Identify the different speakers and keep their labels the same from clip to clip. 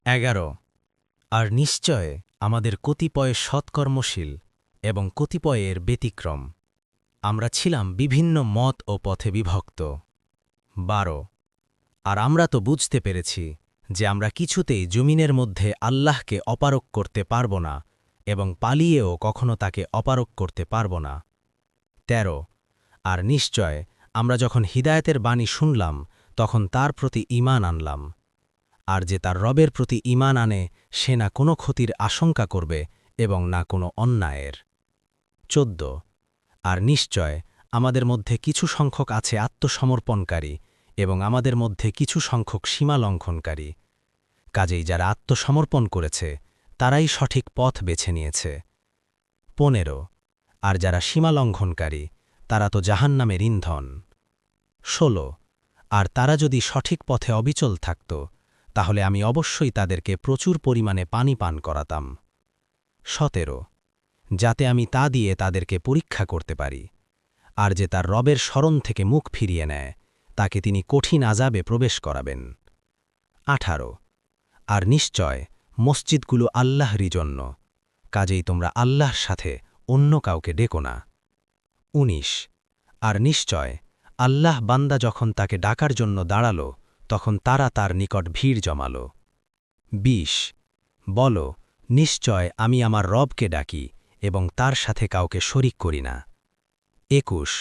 Speaker 1: 11 আর নিশ্চয় আমাদের কতিপয় সৎকর্মশীল এবং কতিপয়ের ব্যতিক্রম। আমরা ছিলাম বিভিন্ন মত ও পথে বিভক্ত। 12 আর আমরা তো বুঝতে পেরেছি যে আমরা কিছুতেই জমিনের মধ্যে আল্লাহকে অপারক করতে পারব না এবং পালিয়েও কখনো তাকে অপারক করতে পারব না। 13 আর নিশ্চয় আমরা যখন হিদায়াতের বাণী শুনলাম তখন তার প্রতি ঈমান আনলাম। আর যে তার রবের প্রতি ঈমান আনে সে না কোনো ক্ষতির আশঙ্কা করবে এবং না কোনো অন্যায়ের। 14 আর নিশ্চয় আমাদের মধ্যে কিছু সংখ্যক আছে আত্মসমর্পণকারী এবং আমাদের মধ্যে কিছু সংখ্যক সীমালঙ্ঘনকারী। কাজেই যারা আত্মসমর্পণ করেছে তারাই সঠিক পথ বেছে নিয়েছে। 15 আর যারা সীমালঙ্ঘনকারী তারা তো জাহান্নামের ইন্ধন। 16 আর তারা যদি সঠিক পথে অবিচল থাকত তাহলে আমি অবশ্যই তাদেরকে প্রচুর পরিমাণে পানি পান করাতাম। 17 যাতে আমি তা দিয়ে তাদেরকে পরীক্ষা করতে পারি। আর যে তার রবের স্মরণ থেকে মুখ ফিরিয়ে নেয় তাকে তিনি কঠিন আযাবে প্রবেশ করাবেন। 18 আর নিশ্চয় মসজিদগুলো আল্লাহরই জন্য, কাজেই তোমরা আল্লাহর সাথে অন্য কাউকে ডেকো না। 19 আর নিশ্চয় আল্লাহ বান্দা যখন তাকে ডাকার জন্য দাঁড়াল তখন তারা তার নিকট ভিড় জমাল। 20 বলো, নিশ্চয় আমি আমার রবকে ডাকি এবং তার সাথে কাউকে শরিক করি না। 21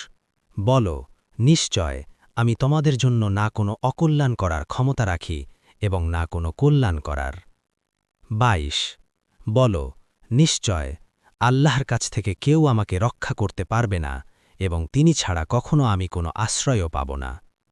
Speaker 1: বলো, নিশ্চয় আমি তোমাদের জন্য না কোনো অকল্যাণ করার ক্ষমতা রাখি এবং না কোনো কল্যাণ করার। 22 বলো, নিশ্চয় আল্লাহর কাছ থেকে কেউ আমাকে রক্ষা করতে পারবে না এবং তিনি ছাড়া কখনো আমি কোনো আশ্রয়ও পাব না।